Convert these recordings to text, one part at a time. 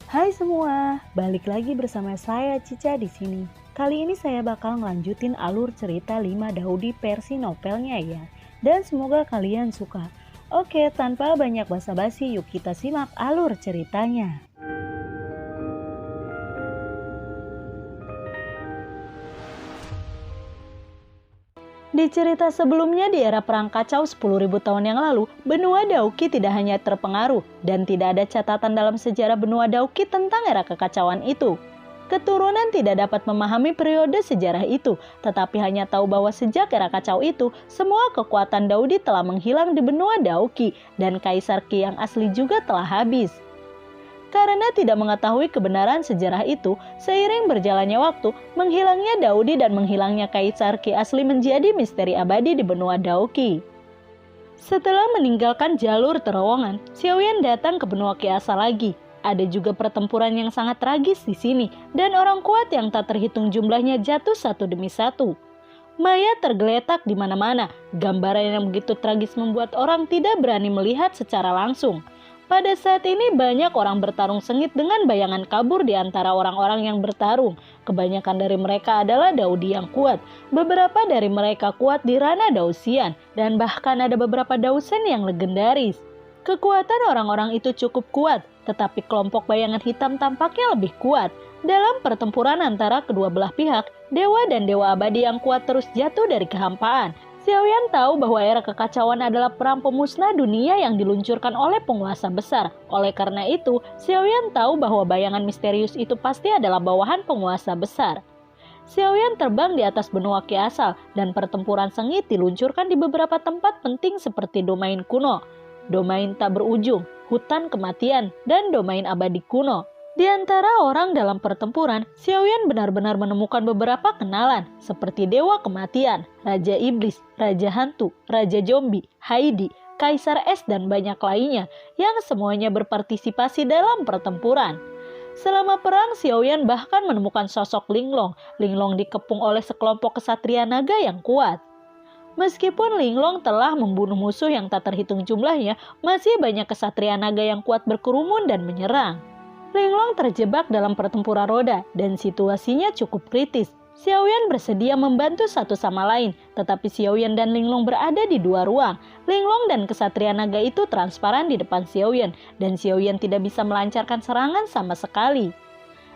Hai semua, balik lagi bersama saya Cica di sini. Kali ini saya bakal ngelanjutin alur cerita 5 Daudi versi novelnya ya. Dan semoga kalian suka. Oke, tanpa banyak basa-basi, yuk kita simak alur ceritanya. Di cerita sebelumnya di era perang kacau 10.000 tahun yang lalu, benua Dauki tidak hanya terpengaruh dan tidak ada catatan dalam sejarah benua Dauki tentang era kekacauan itu. Keturunan tidak dapat memahami periode sejarah itu, tetapi hanya tahu bahwa sejak era kacau itu, semua kekuatan Daudi telah menghilang di benua Dauki dan Kaisar Qi yang asli juga telah habis. Karena tidak mengetahui kebenaran sejarah itu, seiring berjalannya waktu, menghilangnya Daudi dan menghilangnya Kaisar Qi asli menjadi misteri abadi di benua Dauki. Setelah meninggalkan jalur terowongan, Xiaoyan datang ke benua Qi asal lagi. Ada juga pertempuran yang sangat tragis di sini, dan orang kuat yang tak terhitung jumlahnya jatuh satu demi satu. Mayat tergeletak di mana-mana, gambaran yang begitu tragis membuat orang tidak berani melihat secara langsung. Pada saat ini banyak orang bertarung sengit dengan bayangan kabur di antara orang-orang yang bertarung. Kebanyakan dari mereka adalah Daudi yang kuat. Beberapa dari mereka kuat di ranah Dausian dan bahkan ada beberapa Dausen yang legendaris. Kekuatan orang-orang itu cukup kuat, tetapi kelompok bayangan hitam tampaknya lebih kuat. Dalam pertempuran antara kedua belah pihak, dewa dan dewa abadi yang kuat terus jatuh dari kehampaan. Xiaoyan tahu bahwa era kekacauan adalah perang pemusnah dunia yang diluncurkan oleh penguasa besar. Oleh karena itu, Xiaoyan tahu bahwa bayangan misterius itu pasti adalah bawahan penguasa besar. Xiaoyan terbang di atas benua Qi asal dan pertempuran sengit diluncurkan di beberapa tempat penting seperti domain kuno, domain tak berujung, hutan kematian, dan domain abadi kuno. Di antara orang dalam pertempuran, Xiaoyan benar-benar menemukan beberapa kenalan seperti Dewa Kematian, Raja Iblis, Raja Hantu, Raja Zombie, Heidi, Kaisar Es dan banyak lainnya yang semuanya berpartisipasi dalam pertempuran. Selama perang, Xiaoyan bahkan menemukan sosok Linglong. Linglong dikepung oleh sekelompok kesatria naga yang kuat. Meskipun Linglong telah membunuh musuh yang tak terhitung jumlahnya, masih banyak kesatria naga yang kuat berkerumun dan menyerang. Linglong terjebak dalam pertempuran roda dan situasinya cukup kritis. Xiaoyan bersedia membantu satu sama lain, tetapi Xiaoyan dan Linglong berada di dua ruang. Linglong dan kesatria naga itu transparan di depan Xiaoyan, dan Xiaoyan tidak bisa melancarkan serangan sama sekali.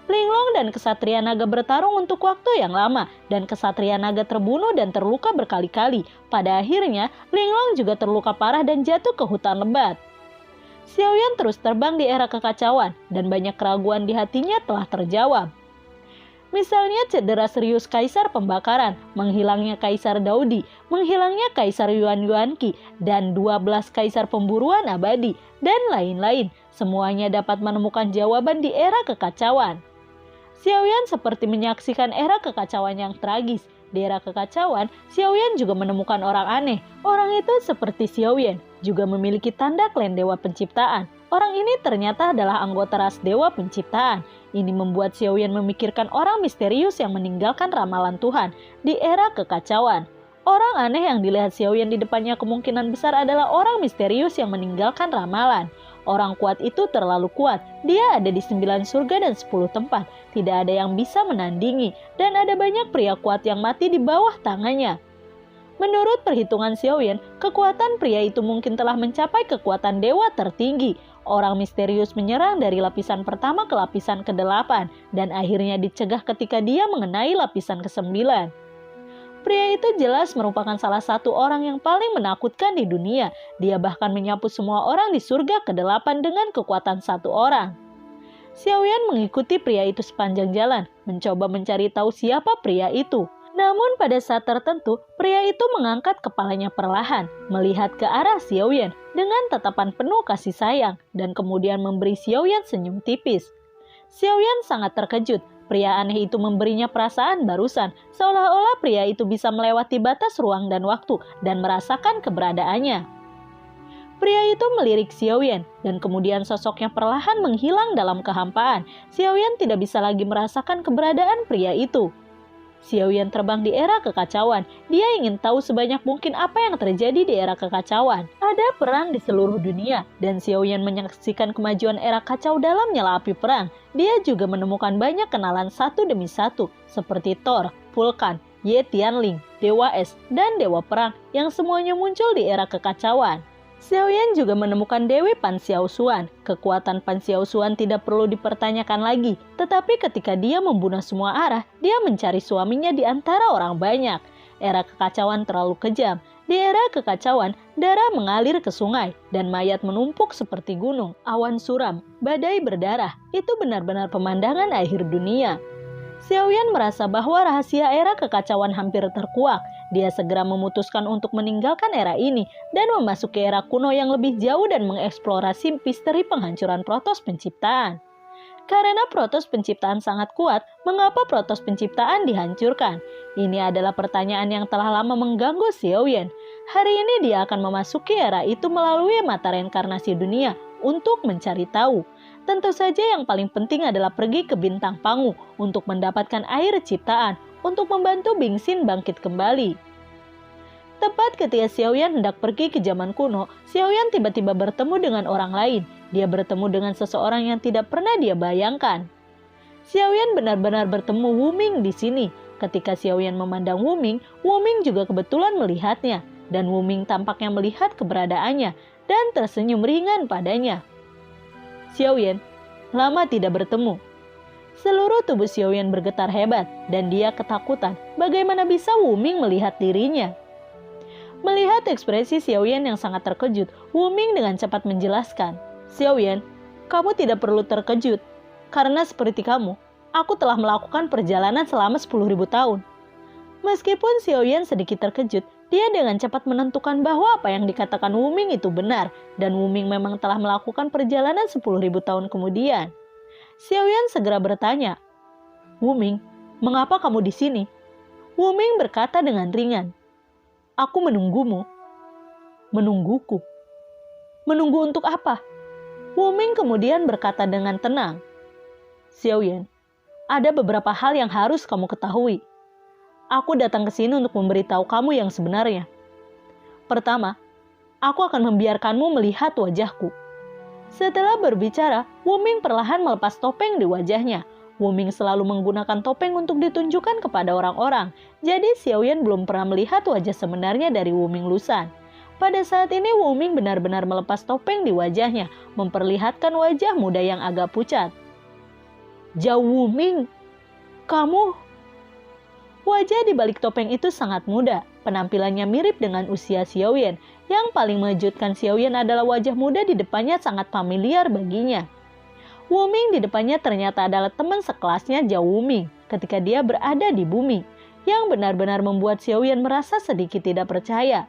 Linglong dan kesatria naga bertarung untuk waktu yang lama, dan kesatria naga terbunuh dan terluka berkali-kali. Pada akhirnya, Linglong juga terluka parah dan jatuh ke hutan lebat. Xiaoyan terus terbang di era kekacauan dan banyak keraguan di hatinya telah terjawab. Misalnya cedera serius Kaisar Pembakaran, menghilangnya Kaisar Daudi, menghilangnya Kaisar Yuan Yuanqi, dan 12 Kaisar Pemburuan Abadi, dan lain-lain. Semuanya dapat menemukan jawaban di era kekacauan. Xiaoyan seperti menyaksikan era kekacauan yang tragis. Di era kekacauan, Xiaoyan juga menemukan orang aneh. Orang itu seperti Xiaoyan, juga memiliki tanda klan dewa penciptaan. Orang ini ternyata adalah anggota ras dewa penciptaan. Ini membuat Xiaoyan memikirkan orang misterius yang meninggalkan ramalan Tuhan di era kekacauan. Orang aneh yang dilihat Xiaoyan di depannya kemungkinan besar adalah orang misterius yang meninggalkan ramalan. Orang kuat itu terlalu kuat. Dia ada di 9 surga dan 10 tempat. Tidak ada yang bisa menandingi. Dan ada banyak pria kuat yang mati di bawah tangannya. Menurut perhitungan Xiaoyan, kekuatan pria itu mungkin telah mencapai kekuatan dewa tertinggi. Orang misterius menyerang dari lapisan pertama ke lapisan ke-8. Dan akhirnya dicegah ketika dia mengenai lapisan ke-9. Pria itu jelas merupakan salah satu orang yang paling menakutkan di dunia. Dia bahkan menyapu semua orang di surga ke-8 dengan kekuatan satu orang. Xiaoyan mengikuti pria itu sepanjang jalan, mencoba mencari tahu siapa pria itu. Namun pada saat tertentu, pria itu mengangkat kepalanya perlahan, melihat ke arah Xiaoyan dengan tatapan penuh kasih sayang, dan kemudian memberi Xiaoyan senyum tipis. Xiaoyan sangat terkejut. Pria aneh itu memberinya perasaan barusan, seolah-olah pria itu bisa melewati batas ruang dan waktu dan merasakan keberadaannya. Pria itu melirik Xiaoyan dan kemudian sosoknya perlahan menghilang dalam kehampaan. Xiaoyan tidak bisa lagi merasakan keberadaan pria itu. Xiaoyan terbang di era kekacauan. Dia ingin tahu sebanyak mungkin apa yang terjadi di era kekacauan. Ada perang di seluruh dunia, dan Xiaoyan menyaksikan kemajuan era kacau dalam nyala api perang. Dia juga menemukan banyak kenalan satu demi satu, seperti Thor, Vulkan, Ye Tianling, Dewa Es, dan Dewa Perang yang semuanya muncul di era kekacauan. Xiaoyan juga menemukan Dewi Pan Xiaoshuan. Kekuatan Pan Xiaoshuan tidak perlu dipertanyakan lagi, tetapi ketika dia membunuh semua arah, dia mencari suaminya di antara orang banyak. Era kekacauan terlalu kejam. Di era kekacauan, darah mengalir ke sungai, dan mayat menumpuk seperti gunung. Awan suram, badai berdarah, itu benar-benar pemandangan akhir dunia. Xiaoyan merasa bahwa rahasia era kekacauan hampir terkuak. Dia segera memutuskan untuk meninggalkan era ini dan memasuki era kuno yang lebih jauh dan mengeksplorasi misteri penghancuran Protos penciptaan. Karena Protos penciptaan sangat kuat, mengapa Protos penciptaan dihancurkan? Ini adalah pertanyaan yang telah lama mengganggu Xiaoyan. Hari ini dia akan memasuki era itu melalui mata reinkarnasi dunia untuk mencari tahu. Tentu saja yang paling penting adalah pergi ke Bintang Pangu untuk mendapatkan air ciptaan untuk membantu Bingxin bangkit kembali. Tepat ketika Xiaoyan hendak pergi ke zaman kuno, Xiaoyan tiba-tiba bertemu dengan orang lain. Dia bertemu dengan seseorang yang tidak pernah dia bayangkan. Xiaoyan benar-benar bertemu Wu Ming di sini. Ketika Xiaoyan memandang Wu Ming juga kebetulan melihatnya. Dan Wu Ming tampaknya melihat keberadaannya dan tersenyum ringan padanya. Xiaoyan, lama tidak bertemu. Seluruh tubuh Xiaoyan bergetar hebat dan dia ketakutan. Bagaimana bisa Wu Ming melihat dirinya? Melihat ekspresi Xiaoyan yang sangat terkejut, Wu Ming dengan cepat menjelaskan, Xiaoyan, kamu tidak perlu terkejut. Karena seperti kamu, aku telah melakukan perjalanan selama 10.000 tahun. Meskipun Xiaoyan sedikit terkejut, dia dengan cepat menentukan bahwa apa yang dikatakan Wu Ming itu benar, dan Wu Ming memang telah melakukan perjalanan 10.000 tahun kemudian. Xiaoyan segera bertanya, Wu Ming, mengapa kamu di sini? Wu Ming berkata dengan ringan, aku menunggumu. Menungguku? Menunggu untuk apa? Wu Ming kemudian berkata dengan tenang, Xiaoyan, ada beberapa hal yang harus kamu ketahui. Aku datang ke sini untuk memberitahu kamu yang sebenarnya. Pertama, aku akan membiarkanmu melihat wajahku. Setelah berbicara, Wu Ming perlahan melepas topeng di wajahnya. Wu Ming selalu menggunakan topeng untuk ditunjukkan kepada orang-orang. Jadi Xiaoyan belum pernah melihat wajah sebenarnya dari Wu Ming Lusan. Pada saat ini Wu Ming benar-benar melepas topeng di wajahnya, memperlihatkan wajah muda yang agak pucat. Zhao Wu Ming, kamu... Wajah di balik topeng itu sangat muda. Penampilannya mirip dengan usia Xiaoyan. Yang paling mengejutkan Xiaoyan adalah wajah muda di depannya sangat familiar baginya. Wu Ming di depannya ternyata adalah teman sekelasnya Zhao Wu Ming ketika dia berada di bumi, yang benar-benar membuat Xiaoyan merasa sedikit tidak percaya.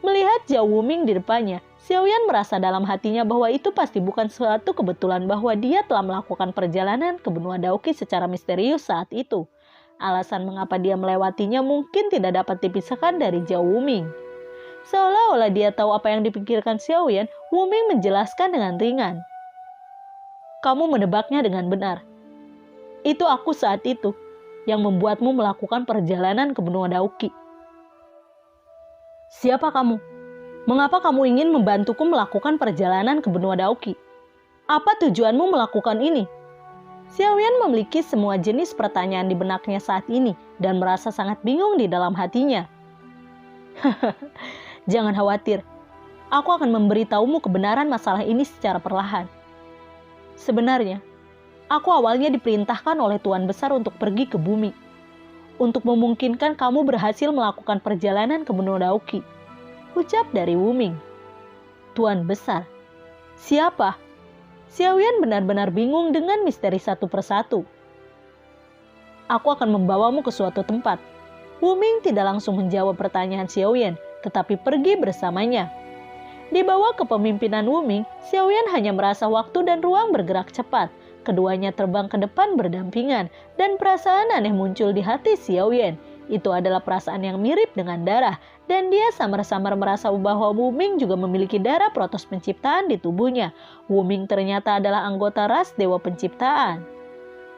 Melihat Zhao Wu Ming di depannya, Xiaoyan merasa dalam hatinya bahwa itu pasti bukan suatu kebetulan bahwa dia telah melakukan perjalanan ke benua Daoki secara misterius saat itu. Alasan mengapa dia melewatinya mungkin tidak dapat dipisahkan dari Zhao Wu Ming. Seolah-olah dia tahu apa yang dipikirkan Xiaoyan, Wu Ming menjelaskan dengan ringan. Kamu menebaknya dengan benar. Itu aku saat itu yang membuatmu melakukan perjalanan ke benua Daoki. Siapa kamu? Mengapa kamu ingin membantuku melakukan perjalanan ke benua Daoki? Apa tujuanmu melakukan ini? Xiaoyan memiliki semua jenis pertanyaan di benaknya saat ini dan merasa sangat bingung di dalam hatinya. Jangan khawatir, aku akan memberitahumu kebenaran masalah ini secara perlahan. Sebenarnya, aku awalnya diperintahkan oleh Tuan Besar untuk pergi ke bumi, untuk memungkinkan kamu berhasil melakukan perjalanan ke benua Daoki. Ucap dari Wu Ming. Tuan Besar? Siapa? Xiaoyan benar-benar bingung dengan misteri satu persatu. Aku akan membawamu ke suatu tempat. Wu Ming tidak langsung menjawab pertanyaan Xiaoyan, tetapi pergi bersamanya. Di bawah kepemimpinan Wu Ming, Xiaoyan hanya merasa waktu dan ruang bergerak cepat. Keduanya terbang ke depan berdampingan, dan perasaan aneh muncul di hati Xiaoyan. Itu adalah perasaan yang mirip dengan darah, dan dia samar-samar merasa bahwa Wu Ming juga memiliki darah Protos penciptaan di tubuhnya. Wu Ming ternyata adalah anggota ras Dewa Penciptaan.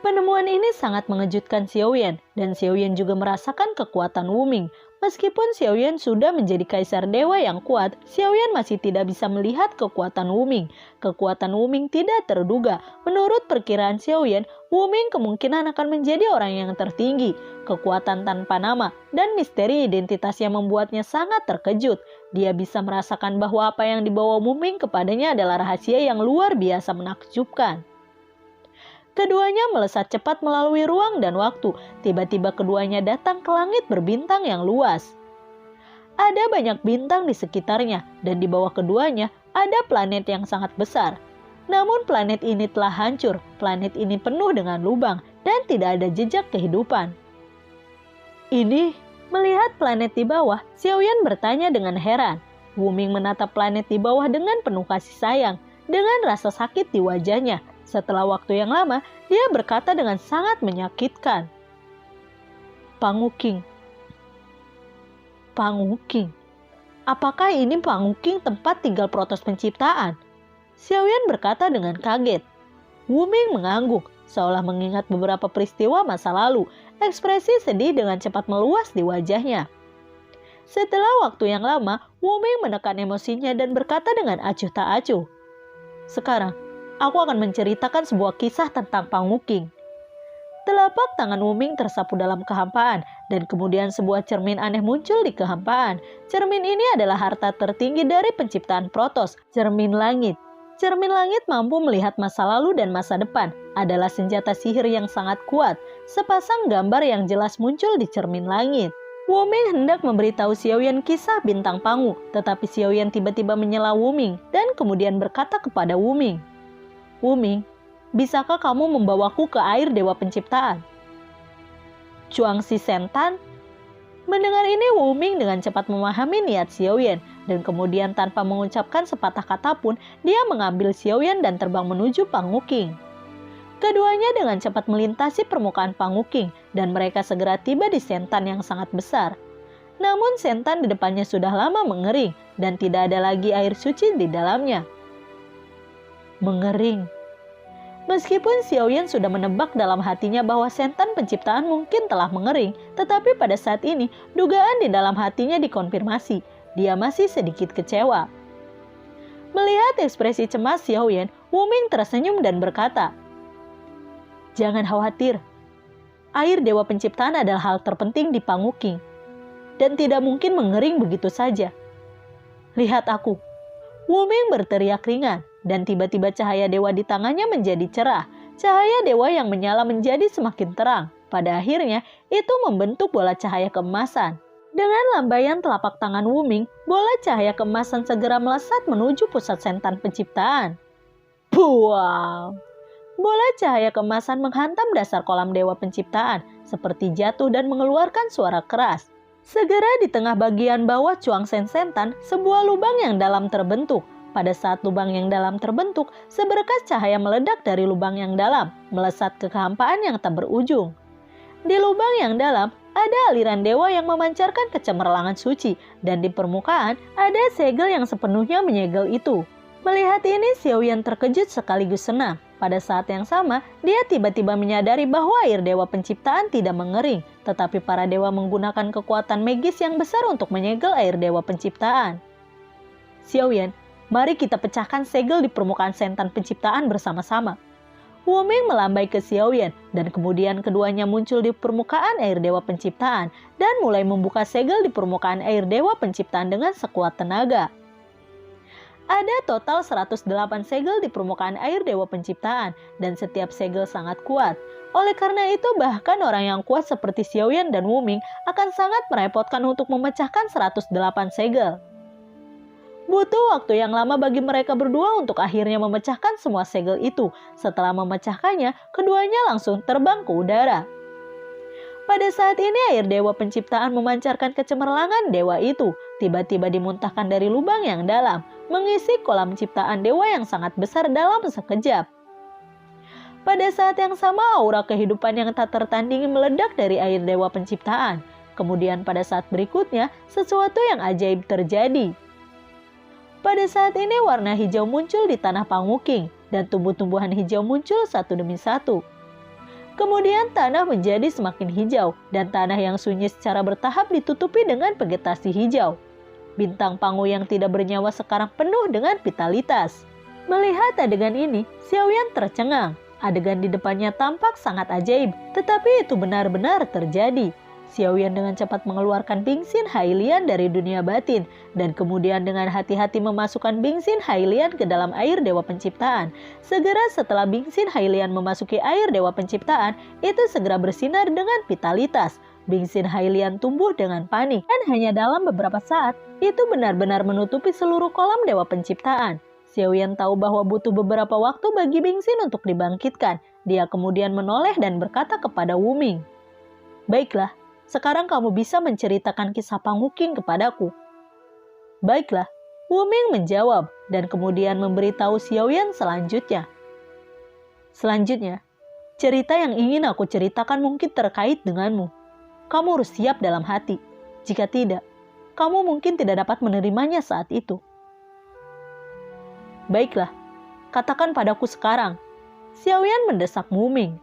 Penemuan ini sangat mengejutkan Xiaoyan, dan Xiaoyan juga merasakan kekuatan Wuming. Meskipun Xiaoyan sudah menjadi kaisar dewa yang kuat, Xiaoyan masih tidak bisa melihat kekuatan Wuming. Kekuatan Wuming tidak terduga. Menurut perkiraan Xiaoyan, Wuming kemungkinan akan menjadi orang yang tertinggi. Kekuatan tanpa nama dan misteri identitasnya membuatnya sangat terkejut. Dia bisa merasakan bahwa apa yang dibawa Wuming kepadanya adalah rahasia yang luar biasa menakjubkan. Keduanya melesat cepat melalui ruang dan waktu. Tiba-tiba keduanya datang ke langit berbintang yang luas. Ada banyak bintang di sekitarnya, dan di bawah keduanya ada planet yang sangat besar. Namun planet ini telah hancur. Planet ini penuh dengan lubang dan tidak ada jejak kehidupan. Melihat planet di bawah, Xiaoyan bertanya dengan heran. Wuming menatap planet di bawah dengan penuh kasih sayang, dengan rasa sakit di wajahnya. Setelah waktu yang lama, dia berkata dengan sangat menyakitkan. Panguking. Apakah ini Panguking tempat tinggal Protos penciptaan? Xiaoyan berkata dengan kaget. Wuming mengangguk, seolah mengingat beberapa peristiwa masa lalu. Ekspresi sedih dengan cepat meluas di wajahnya. Setelah waktu yang lama, Wuming menekan emosinya dan berkata dengan acuh tak acuh. Sekarang, aku akan menceritakan sebuah kisah tentang Panguking. Telapak tangan Wuming tersapu dalam kehampaan, dan kemudian sebuah cermin aneh muncul di kehampaan. Cermin ini adalah harta tertinggi dari penciptaan Protos, cermin langit. Cermin langit mampu melihat masa lalu dan masa depan, adalah senjata sihir yang sangat kuat. Sepasang gambar yang jelas muncul di cermin langit. Wuming hendak memberitahu Xiaoyan kisah bintang Pangu, tetapi Xiaoyan tiba-tiba menyela Wuming dan kemudian berkata kepada Wuming, Wuming, bisakah kamu membawaku ke air dewa penciptaan? Chuangxi Sentan. Mendengar ini, Wuming dengan cepat memahami niat Xiaoyan, dan kemudian tanpa mengucapkan sepatah kata pun, dia mengambil Xiaoyan dan terbang menuju Panguking. Keduanya dengan cepat melintasi permukaan Panguking, dan mereka segera tiba di Sentan yang sangat besar. Namun Sentan di depannya sudah lama mengering, dan tidak ada lagi air suci di dalamnya. Mengering. Meskipun Xiaoyan sudah menebak dalam hatinya bahwa Sentan penciptaan mungkin telah mengering, tetapi pada saat ini dugaan di dalam hatinya dikonfirmasi. Dia masih sedikit kecewa. Melihat ekspresi cemas Xiaoyan, Wuming tersenyum dan berkata, Jangan khawatir, air dewa penciptaan adalah hal terpenting di Panguking, dan tidak mungkin mengering begitu saja. Lihat aku. Wuming berteriak ringan, dan tiba-tiba cahaya dewa di tangannya menjadi cerah. Cahaya dewa yang menyala menjadi semakin terang. Pada akhirnya, itu membentuk bola cahaya keemasan. Dengan lambaian telapak tangan Wuming, bola cahaya keemasan segera melesat menuju pusat Sentan penciptaan. Buang! Bola cahaya keemasan menghantam dasar kolam dewa penciptaan, seperti jatuh dan mengeluarkan suara keras. Segera di tengah bagian bawah Chuangxi Sentan, sebuah lubang yang dalam terbentuk. Pada saat lubang yang dalam terbentuk, seberkas cahaya meledak dari lubang yang dalam, melesat ke kehampaan yang tak berujung. Di lubang yang dalam, ada aliran dewa yang memancarkan kecemerlangan suci, dan di permukaan ada segel yang sepenuhnya menyegel itu. Melihat ini, Xiaoyan terkejut sekaligus senang. Pada saat yang sama, dia tiba-tiba menyadari bahwa air dewa penciptaan tidak mengering, tetapi para dewa menggunakan kekuatan magis yang besar untuk menyegel air dewa penciptaan. Xiaoyan, mari kita pecahkan segel di permukaan Sentan penciptaan bersama-sama. Wuming melambai ke Xiaoyan, dan kemudian keduanya muncul di permukaan air dewa penciptaan, dan mulai membuka segel di permukaan air dewa penciptaan dengan sekuat tenaga. Ada total 108 segel di permukaan air dewa penciptaan, dan setiap segel sangat kuat. Oleh karena itu, bahkan orang yang kuat seperti Xiaoyan dan Wuming akan sangat merepotkan untuk memecahkan 108 segel. Butuh waktu yang lama bagi mereka berdua untuk akhirnya memecahkan semua segel itu. Setelah memecahkannya, keduanya langsung terbang ke udara. Pada saat ini, air dewa penciptaan memancarkan kecemerlangan dewa itu, tiba-tiba dimuntahkan dari lubang yang dalam, mengisi kolam ciptaan dewa yang sangat besar dalam sekejap. Pada saat yang sama, aura kehidupan yang tak tertandingi meledak dari air dewa penciptaan. Kemudian pada saat berikutnya, sesuatu yang ajaib terjadi. Pada saat ini, warna hijau muncul di tanah Panguking, dan tumbuh-tumbuhan hijau muncul satu demi satu. Kemudian tanah menjadi semakin hijau dan tanah yang sunyi secara bertahap ditutupi dengan vegetasi hijau. Bintang Pangu yang tidak bernyawa sekarang penuh dengan vitalitas. Melihat adegan ini, Xiaoyan tercengang. Adegan di depannya tampak sangat ajaib, tetapi itu benar-benar terjadi. Xiaoyan dengan cepat mengeluarkan Bingxin Hailian dari dunia batin dan kemudian dengan hati-hati memasukkan Bingxin Hailian ke dalam air Dewa Penciptaan. Segera setelah Bingxin Hailian memasuki air Dewa Penciptaan, itu segera bersinar dengan vitalitas. Bingxin Hailian tumbuh dengan panik dan hanya dalam beberapa saat, itu benar-benar menutupi seluruh kolam Dewa Penciptaan. Xiaoyan tahu bahwa butuh beberapa waktu bagi Bingxin untuk dibangkitkan. Dia kemudian menoleh dan berkata kepada Wuming, "Baiklah, sekarang kamu bisa menceritakan kisah Pangu King kepadaku." "Baiklah," Wuming menjawab dan kemudian memberitahu Xiaoyan selanjutnya. "Selanjutnya, cerita yang ingin aku ceritakan mungkin terkait denganmu. Kamu harus siap dalam hati. Jika tidak, kamu mungkin tidak dapat menerimanya saat itu." "Baiklah, katakan padaku sekarang," Xiaoyan mendesak Wuming.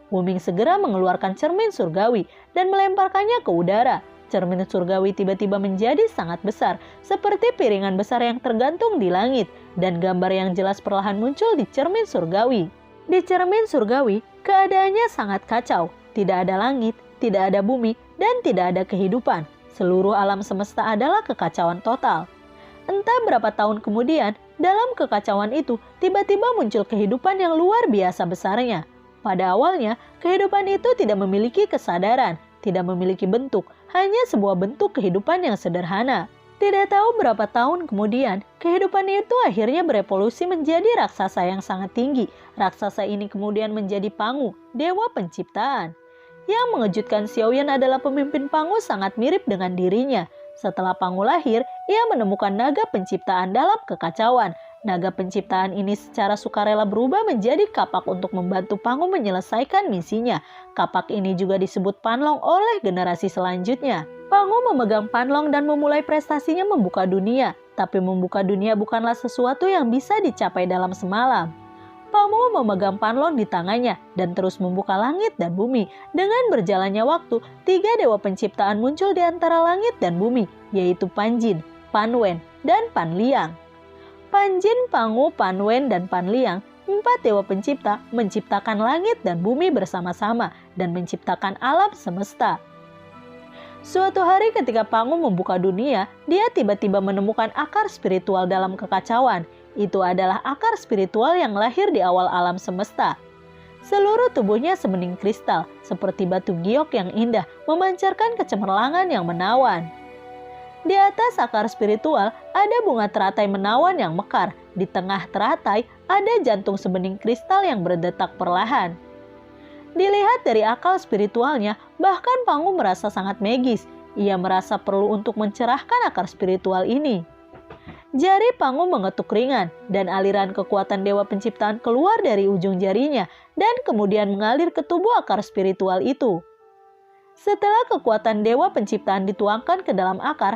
Wuming segera mengeluarkan cermin surgawi dan melemparkannya ke udara. Cermin surgawi tiba-tiba menjadi sangat besar, seperti piringan besar yang tergantung di langit, dan gambar yang jelas perlahan muncul di cermin surgawi. Di cermin surgawi, keadaannya sangat kacau. Tidak ada langit, tidak ada bumi, dan tidak ada kehidupan. Seluruh alam semesta adalah kekacauan total. Entah berapa tahun kemudian, dalam kekacauan itu, tiba-tiba muncul kehidupan yang luar biasa besarnya. Pada awalnya, kehidupan itu tidak memiliki kesadaran, tidak memiliki bentuk, hanya sebuah bentuk kehidupan yang sederhana. Tidak tahu berapa tahun kemudian, kehidupan itu akhirnya berevolusi menjadi raksasa yang sangat tinggi. Raksasa ini kemudian menjadi Pangu, Dewa Penciptaan. Yang mengejutkan Xiaoyan adalah pemimpin Pangu sangat mirip dengan dirinya. Setelah Pangu lahir, ia menemukan naga penciptaan dalam kekacauan. Naga penciptaan ini secara sukarela berubah menjadi kapak untuk membantu Pangu menyelesaikan misinya. Kapak ini juga disebut Panlong oleh generasi selanjutnya. Pangu memegang Panlong dan memulai prestasinya membuka dunia. Tapi membuka dunia bukanlah sesuatu yang bisa dicapai dalam semalam. Pangu memegang Panlong di tangannya dan terus membuka langit dan bumi. Dengan berjalannya waktu, 3 dewa penciptaan muncul di antara langit dan bumi, yaitu Panjin, Panwen, dan Panliang. Panjin, Pangu, Panwen, dan Panliang, 4 dewa pencipta, menciptakan langit dan bumi bersama-sama dan menciptakan alam semesta. Suatu hari ketika Pangu membuka dunia, dia tiba-tiba menemukan akar spiritual dalam kekacauan. Itu adalah akar spiritual yang lahir di awal alam semesta. Seluruh tubuhnya sebening kristal, seperti batu giok yang indah, memancarkan kecemerlangan yang menawan. Di atas akar spiritual ada bunga teratai menawan yang mekar. Di tengah teratai ada jantung sebening kristal yang berdetak perlahan. Dilihat dari akal spiritualnya, bahkan Pangu merasa sangat magis. Ia merasa perlu untuk mencerahkan akar spiritual ini. Jari Pangu mengetuk ringan dan aliran kekuatan Dewa Penciptaan keluar dari ujung jarinya dan kemudian mengalir ke tubuh akar spiritual itu. Setelah kekuatan Dewa Penciptaan dituangkan ke dalam akar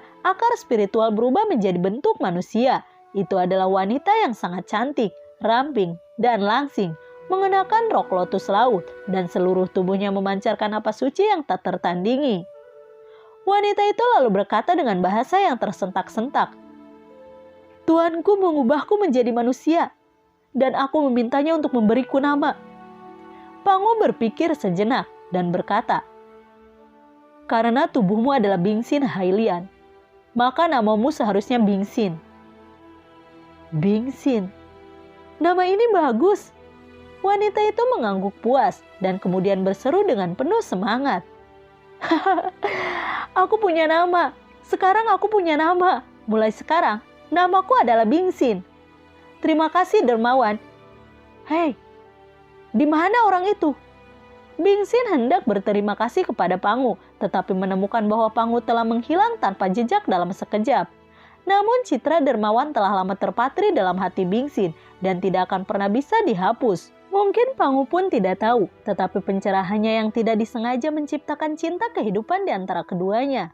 spiritual berubah menjadi bentuk manusia. Itu adalah wanita yang sangat cantik, ramping, dan langsing, mengenakan rok lotus laut dan seluruh tubuhnya memancarkan napas suci yang tak tertandingi. Wanita itu lalu berkata dengan bahasa yang tersentak-sentak, "Tuanku mengubahku menjadi manusia, dan aku memintanya untuk memberiku nama." Pangu berpikir sejenak dan berkata, "Karena tubuhmu adalah Bingxin Hailian, maka namamu seharusnya Bingxin." Bingxin, nama ini bagus. Wanita itu mengangguk puas dan kemudian berseru dengan penuh semangat, "Aku punya nama. Sekarang aku punya nama. Mulai sekarang, namaku adalah Bingxin. Terima kasih, dermawan." "Hei, di mana orang itu?" Bingxin hendak berterima kasih kepada Pangu, tetapi menemukan bahwa Pangu telah menghilang tanpa jejak dalam sekejap. Namun citra dermawan telah lama terpatri dalam hati Bingxin dan tidak akan pernah bisa dihapus. Mungkin Pangu pun tidak tahu, tetapi pencerahannya yang tidak disengaja menciptakan cinta kehidupan di antara keduanya.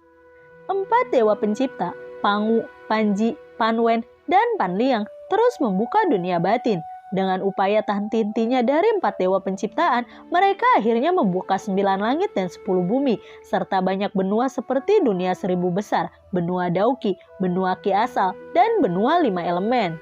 4 dewa pencipta, Pangu, Panji, Panwen, dan Panliang terus membuka dunia batin. Dengan upaya tahan tintinya dari 4 dewa penciptaan, mereka akhirnya membuka 9 langit dan 10 bumi, serta banyak benua seperti dunia 1000 besar, benua Dauki, benua Ki Asal, dan benua 5 elemen.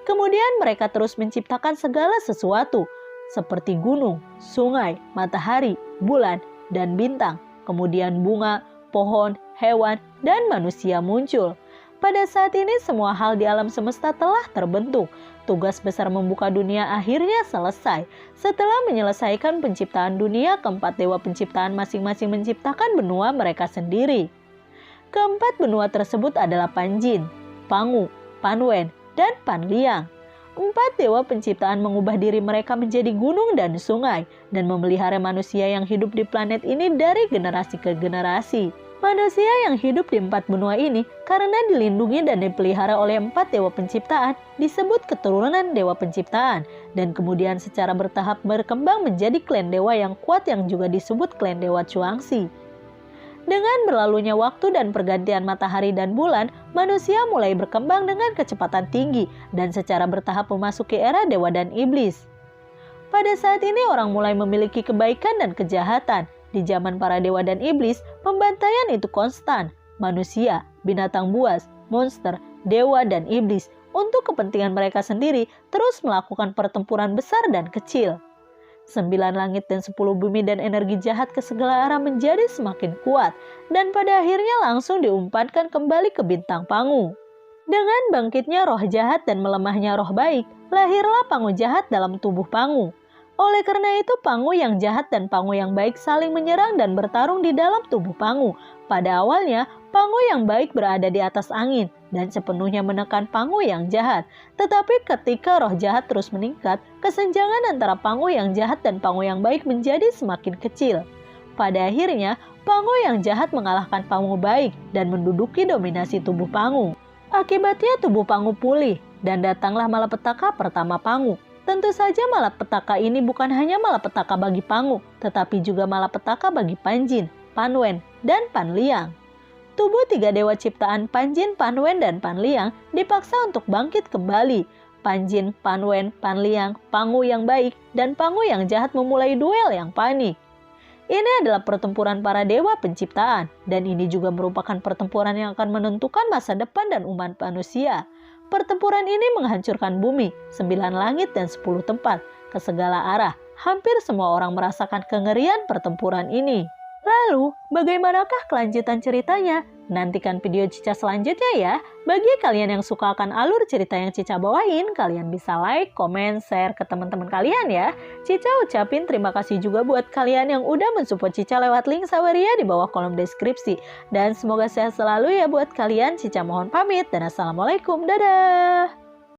Kemudian mereka terus menciptakan segala sesuatu, seperti gunung, sungai, matahari, bulan, dan bintang. Kemudian bunga, pohon, hewan, dan manusia muncul. Pada saat ini semua hal di alam semesta telah terbentuk. Tugas besar membuka dunia akhirnya selesai. Setelah menyelesaikan penciptaan dunia, keempat dewa penciptaan masing-masing menciptakan benua mereka sendiri. Keempat benua tersebut adalah Panjin, Pangu, Panwen, dan Panliang. 4 dewa penciptaan mengubah diri mereka menjadi gunung dan sungai dan memelihara manusia yang hidup di planet ini dari generasi ke generasi. Manusia yang hidup di 4 benua ini karena dilindungi dan dipelihara oleh 4 dewa penciptaan disebut keturunan dewa penciptaan dan kemudian secara bertahap berkembang menjadi klan dewa yang kuat yang juga disebut klan dewa Chuangxi. Dengan berlalunya waktu dan pergantian matahari dan bulan, manusia mulai berkembang dengan kecepatan tinggi dan secara bertahap memasuki era dewa dan iblis. Pada saat ini orang mulai memiliki kebaikan dan kejahatan. Di zaman para dewa dan iblis, pembantaian itu konstan. Manusia, binatang buas, monster, dewa dan iblis untuk kepentingan mereka sendiri terus melakukan pertempuran besar dan kecil. 9 langit dan 10 bumi dan energi jahat ke segala arah menjadi semakin kuat dan pada akhirnya langsung diumpankan kembali ke bintang Pangu. Dengan bangkitnya roh jahat dan melemahnya roh baik, lahirlah Pangu jahat dalam tubuh Pangu. Oleh karena itu Pangu yang jahat dan Pangu yang baik saling menyerang dan bertarung di dalam tubuh Pangu. Pada awalnya, Pangu yang baik berada di atas angin dan sepenuhnya menekan Pangu yang jahat. Tetapi ketika roh jahat terus meningkat, kesenjangan antara Pangu yang jahat dan Pangu yang baik menjadi semakin kecil. Pada akhirnya, Pangu yang jahat mengalahkan Pangu baik dan menduduki dominasi tubuh Pangu. Akibatnya tubuh Pangu pulih dan datanglah malapetaka pertama Pangu. Tentu saja malapetaka ini bukan hanya malapetaka bagi Pangu, tetapi juga malapetaka bagi Panjin, Panwen, dan Panliang. Tubuh 3 dewa ciptaan Panjin, Panwen, dan Panliang dipaksa untuk bangkit kembali. Panjin, Panwen, Panliang, Pangu yang baik, dan Pangu yang jahat memulai duel yang panik. Ini adalah pertempuran para dewa penciptaan, dan ini juga merupakan pertempuran yang akan menentukan masa depan dan umat manusia. Pertempuran ini menghancurkan bumi, 9 langit dan 10 tempat, ke segala arah. Hampir semua orang merasakan kengerian pertempuran ini. Lalu, bagaimanakah kelanjutan ceritanya? Nantikan video Cica selanjutnya ya. Bagi kalian yang suka akan alur cerita yang Cica bawain, kalian bisa like, komen, share ke teman-teman kalian ya. Cica ucapin terima kasih juga buat kalian yang udah mensupport Cica lewat link Saweria di bawah kolom deskripsi. Dan semoga sehat selalu ya buat kalian. Cica mohon pamit dan assalamualaikum. Dadah!